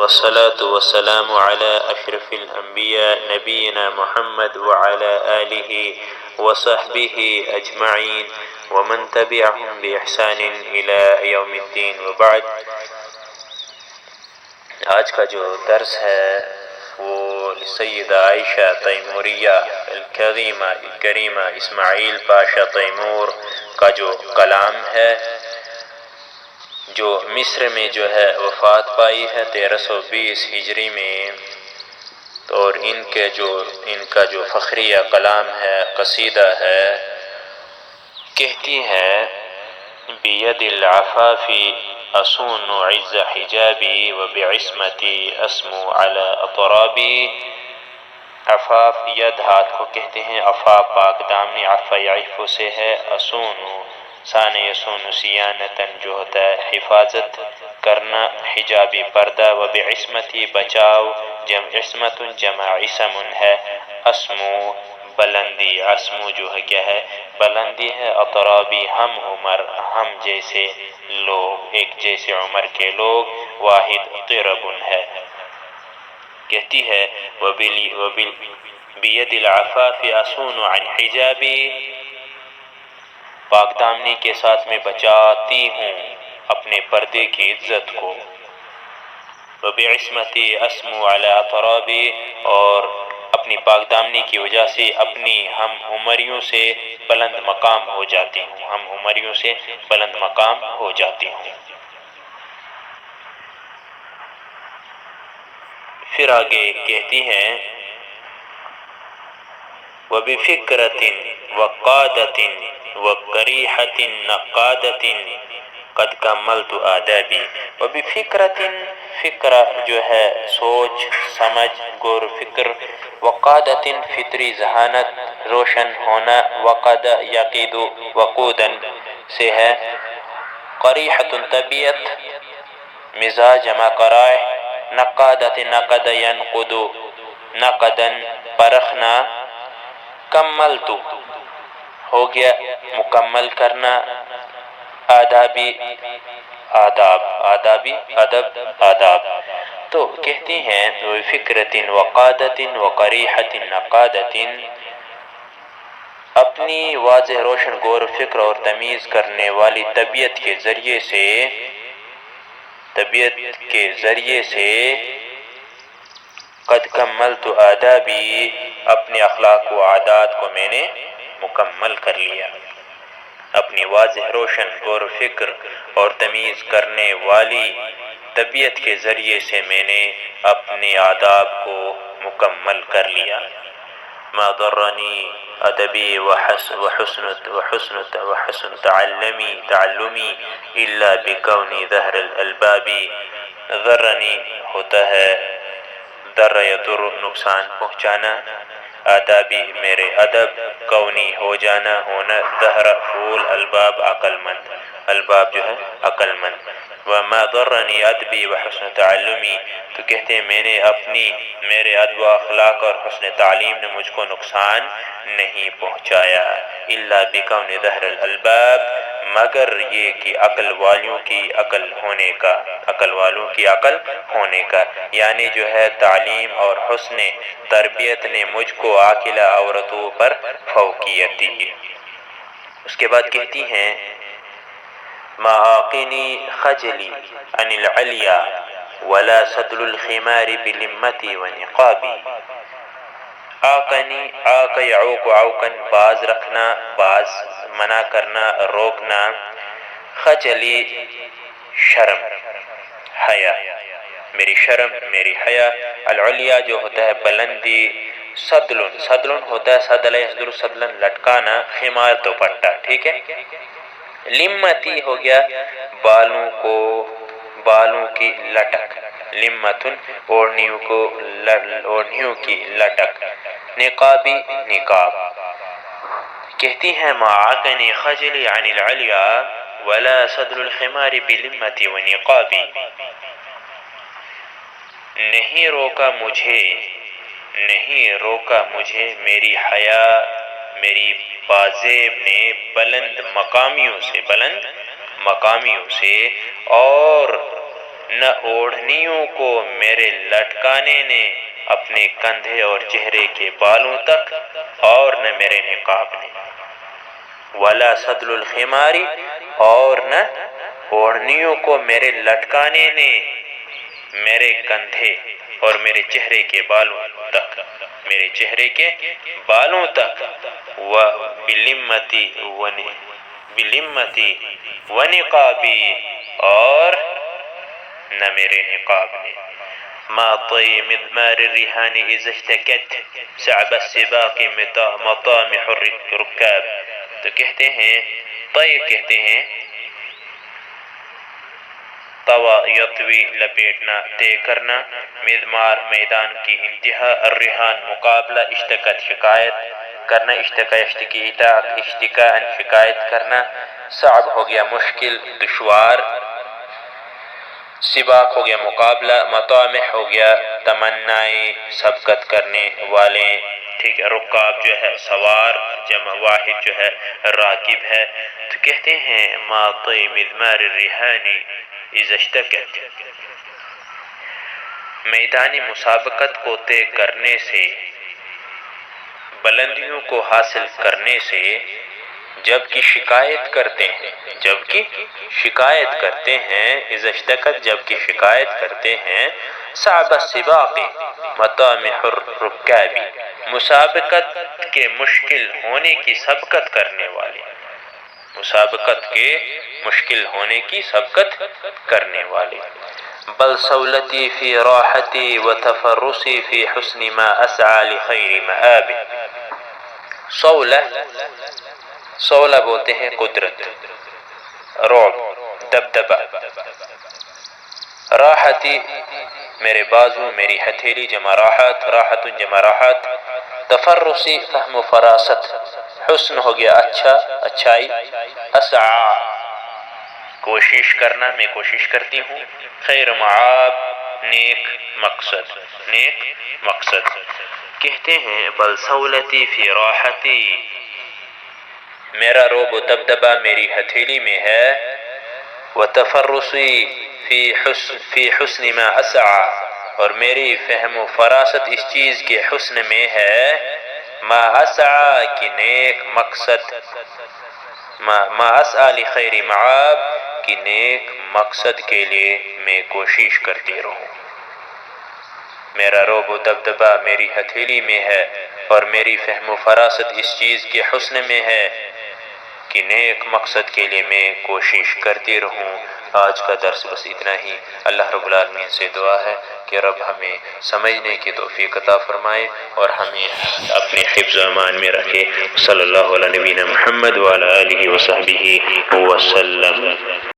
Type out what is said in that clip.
والصلاة والسلام على أشرف الأنبياء نبينا محمد وعلى آله وصحبه أجمعين ومن تبعهم بإحسان إلى يوم الدين وبعد. آج کا جو درس ہے وہ سیدہ عائشہ تیموریہ الکریمہ اسماعیل پاشا تیمور کا جو کلام ہے جو مصر میں جو ہے وفات پائی ہے 1320 ہجری میں، اور ان کا جو فخریہ کلام ہے، قصیدہ ہے، کہتی ہے بید العفاف اصون عز حجابی وبعصمتی اسمو علی اطرابی. عفاف ید ہاتھ کو کہتے ہیں، عفا پاک دامنی، عفا یعفو سے ہے، اصون سان یسون سیانتاً جو ہوتا ہے حفاظت کرنا، حجابی پردہ، وبعصمتی بچاؤ، عصمت جمع عصم ہے، اسمو بلندی، اسمو جو ہے کیا ہے بلندی ہے، اطرابی ہم عمر، ہم جیسے لوگ، ایک جیسے عمر کے لوگ، واحد طرب ہے. کہتی ہے بید العفاف اصون عن حجابی، پاک دامنی کے ساتھ میں بچاتی ہوں اپنے پردے کی عزت کو، وبعصمتی اسمو علی اطرابی، اور اپنی پاک دامنی کی وجہ سے اپنی ہم عمریوں سے بلند مقام ہو جاتی ہوں، ہم عمریوں سے بلند مقام ہو جاتی ہوں. پھر آگے کہتی ہیں وَبِفِكْرَةٍ وَقَادَةٍ وَقَرِيحَةٍ نَقَادَةٍ قد کملت آدابی. وَبِفِكْرَةٍ فکر جو ہے سوچ سمجھ غور و فکر، وقادۃ فطری ذہانت روشن ہونا، وقد یقید وقودا سے ہے، قریحۃ طبیعت مزاج جمع قرائح، نقادۃ نقد ینقد نقدا پرخنا، کملت ہو گیا مکمل کرنا، آدابی آداب، آدابی ادب آداب. تو کہتی ہیں فکرۃ وقادۃ وقریحۃ نقادۃ، اپنی واضح روشن غور و فکر اور تمیز کرنے والی طبیعت کے ذریعے سے قد کملت آدابی، اپنے اخلاق و عادات کو میں نے مکمل کر لیا. اپنی واضح روشن غور و فکر اور تمیز کرنے والی طبیعت کے ذریعے سے میں نے اپنے آداب کو مکمل کر لیا. ما ضرنی ادبی وحسن تعلمی الا بکونی ظہر الالبابی. ضرنی ہوتا ہے ضر یضر نقصان پہنچانا، آدابی میرے ادب، کونی ہو جانا ہونا، ظہر پھول، الباب عقل مند، الباب جو ہے عقل مند. وما ضرنی ادبی وحسن تعلمی، تو کہتے ہیں میرے ادب و اخلاق اور حسن تعلیم نے مجھ کو نقصان نہیں پہنچایا، الا بکون ظہر الالباب، مگر یہ کہ عقل والوں کی عقل ہونے کا، یعنی جو ہے تعلیم اور حسن تربیت نے مجھ کو عاقلہ عورتوں پر فوقیت دی. اس کے بعد کہتی ہیں معاقنی خجلی عن العلیا ولا سدل الخمار بلمتی ونقابی. آقنی آق یعوق عوقن باز رکھنا، باز منع کرنا روکنا، خجلی شرم حیا، میری شرم میری حیا، العلیا جو ہوتا ہے بلندی، صدل ہوتا ہے صدل یصدر صدلا لٹکانا، خمار دوپٹہ، ٹھیک ہے. لمتی ہو گیا بالوں کی لٹک، لمتن اوڑھنیوں کی لٹک، نقابی نقاب. کہتی ہیں معاقنی خجلی عن العلیا ولا صدر الخمار بلمتی ونقابی، نہیں روکا مجھے میری حیا، میری پازیب نے بلند مقامیوں سے اور نہ اوڑھنیوں کو میرے لٹکانے نے اپنے کندھے اور چہرے کے بالوں تک، اور نہ میرے نقاب نے، ولا سدل الخماری، اور نہ اوڑھنیوں کو میرے لٹکانے نے میرے کندھے اور میرے چہرے کے بالوں تک، میرے چہرے کے بالوں تک، بلمتی ونقابی، اور نہ میرے نقاب نے، ما طی مضمار الریحان اذا اشتکت صعب السباق مطامح الرکاب۔ تو کہتے ہیں طی کہتے ہیں طوا یطوی لپیٹنا، طے کرنا، مضمار میدان کی انتہا، الریحان مقابلہ، اشتکت شکایت کرنا، اشتکا اشتکی اشتکا شکایت کرنا، صعب ہو گیا مشکل دشوار، سباق ہو گیا مقابلہ، مطامح ہو گیا تمنائیں سبقت کرنے والے، ٹھیک ہے، رکاب جو ہے سوار، جمع واحد جو ہے راکب ہے۔ تو کہتے ہیں ما طی مضمار الریحان اذا اشتکت، میدانی مسابقت کو طے کرنے سے، بلندیوں کو حاصل کرنے سے، جبکہ شکایت کرتے ہیں، جبکہ شکایت کرتے ہیں، اذا اشتکت جبکہ شکایت کرتے ہیں، صعب السباق مطامح الرکاب، مسابقت کے مشکل ہونے کی سبقت کرنے والے، مسابقت کے مشکل ہونے کی سبقت کرنے والے۔ بل صولتی فی راحتی وتفرسی فی حسن ما اسعى لخیر مآب۔ صولہ بولتے ہیں قدرت، رعب، دبدبہ۔ راحتی میرے بازو، میری ہتھیلی، جمع راحت، راحت جمع راحت۔ تفرسی فہم و فراست، حسن ہو گیا اچھا، اچھائی، اسعى کوشش کرنا، میں کوشش کرتی ہوں، خیر معاب نیک مقصد، نیک مقصد۔ کہتے ہیں بل صولتی فی راحتی، میرا رعب و دبدبہ میری ہتھیلی میں ہے، وتفرسی فی حسن ما اسعى، اور میری فہم و فراست اس چیز کے حسن میں ہے، ما اسعى کی نیک مقصد، ما اسعى لخیر معاب کی نیک مقصد کے لیے میں کوشش کرتی رہوں۔ میرا رعب و دبدبہ میری ہتھیلی میں ہے، اور میری فہم و فراست اس چیز کے حسن میں ہے کہ نیک مقصد کے لیے میں کوشش کرتی رہوں۔ آج کا درس بس اتنا ہی۔ اللہ رب العالمین سے دعا ہے کہ رب ہمیں سمجھنے کی توفیق عطا فرمائے اور ہمیں اپنے حفظ و امان میں رکھے۔ صلی اللہ علیہ نبینا محمد وعلی آلہ وصحبہ وسلم۔